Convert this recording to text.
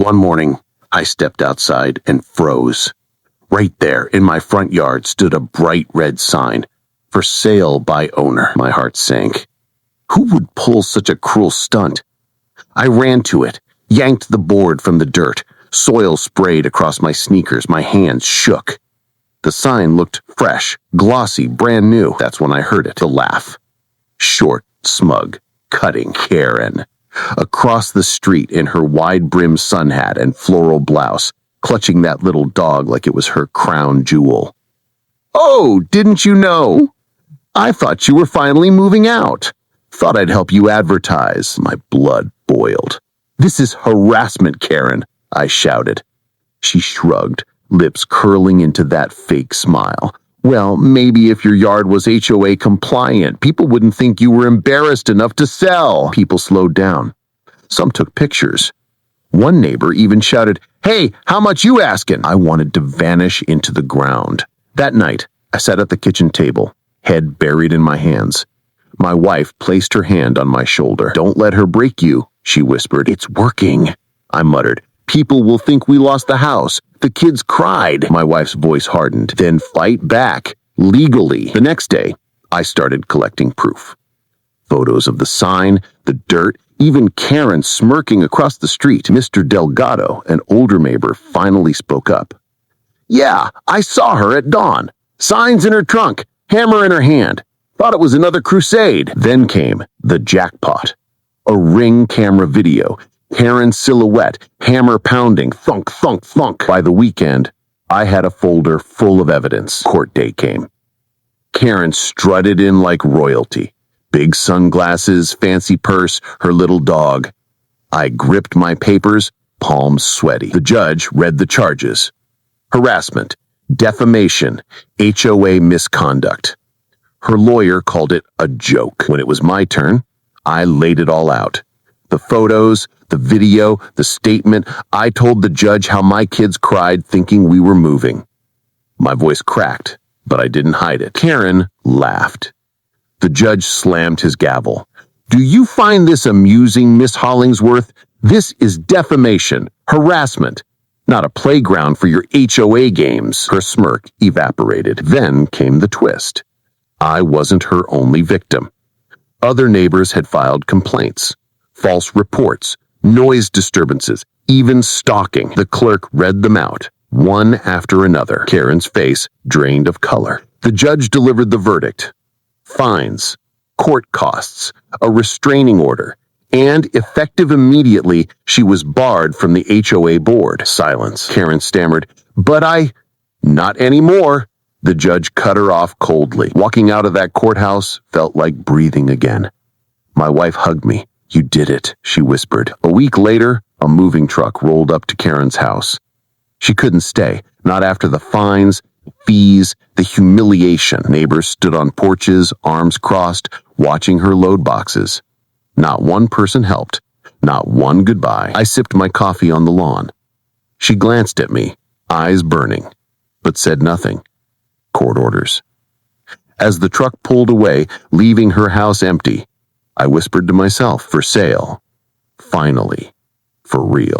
One morning, I stepped outside and froze. Right there in my front yard stood a bright red sign, "For sale by owner." My heart sank. Who would pull such a cruel stunt? I ran to it, yanked the board from the dirt. Soil sprayed across my sneakers. My hands shook. The sign looked fresh, glossy, brand new. That's when I heard it, the laugh. Short, smug, cutting Karen. Across the street in her wide-brimmed sun hat and floral blouse, clutching that little dog like it was her crown jewel. "Oh, didn't you know? I thought you were finally moving out. Thought I'd help you advertise." My blood boiled. "This is harassment, Karen," I shouted. She shrugged, lips curling into that fake smile. "Well, maybe if your yard was HOA compliant, people wouldn't think you were embarrassed enough to sell." People slowed down. Some took pictures. One neighbor even shouted, "Hey, how much you asking?" I wanted to vanish into the ground. That night, I sat at the kitchen table, head buried in my hands. My wife placed her hand on my shoulder. "Don't let her break you," she whispered. "It's working," I muttered. "People will think we lost the house. The kids cried." My wife's voice hardened. "Then fight back, legally." The next day, I started collecting proof. Photos of the sign, the dirt, even Karen smirking across the street. Mr. Delgado, an older neighbor, finally spoke up. "Yeah, I saw her at dawn. Signs in her trunk, hammer in her hand. Thought it was another crusade." Then came the jackpot. A Ring camera video. Karen's silhouette, hammer pounding, thunk, thunk, thunk. By the weekend, I had a folder full of evidence. Court day came. Karen strutted in like royalty. Big sunglasses, fancy purse, her little dog. I gripped my papers, palms sweaty. The judge read the charges. Harassment, defamation, HOA misconduct. Her lawyer called it a joke. When it was my turn, I laid it all out. The photos, the video, the statement. I told the judge how my kids cried thinking we were moving. My voice cracked, but I didn't hide it. Karen laughed. The judge slammed his gavel. "Do you find this amusing, Miss Hollingsworth? This is defamation, harassment, not a playground for your HOA games." Her smirk evaporated. Then came the twist. I wasn't her only victim. Other neighbors had filed complaints. False reports, noise disturbances, even stalking. The clerk read them out, one after another. Karen's face drained of color. The judge delivered the verdict. Fines, court costs, a restraining order, and effective immediately, she was barred from the HOA board. Silence. Karen stammered, "But Not anymore." The judge cut her off coldly. Walking out of that courthouse felt like breathing again. My wife hugged me. "You did it," she whispered. A week later, a moving truck rolled up to Karen's house. She couldn't stay, not after the fines, fees, the humiliation. Neighbors stood on porches, arms crossed, watching her load boxes. Not one person helped, not one goodbye. I sipped my coffee on the lawn. She glanced at me, eyes burning, but said nothing. Court orders. As the truck pulled away, leaving her house empty, I whispered to myself, "For sale. Finally. For real."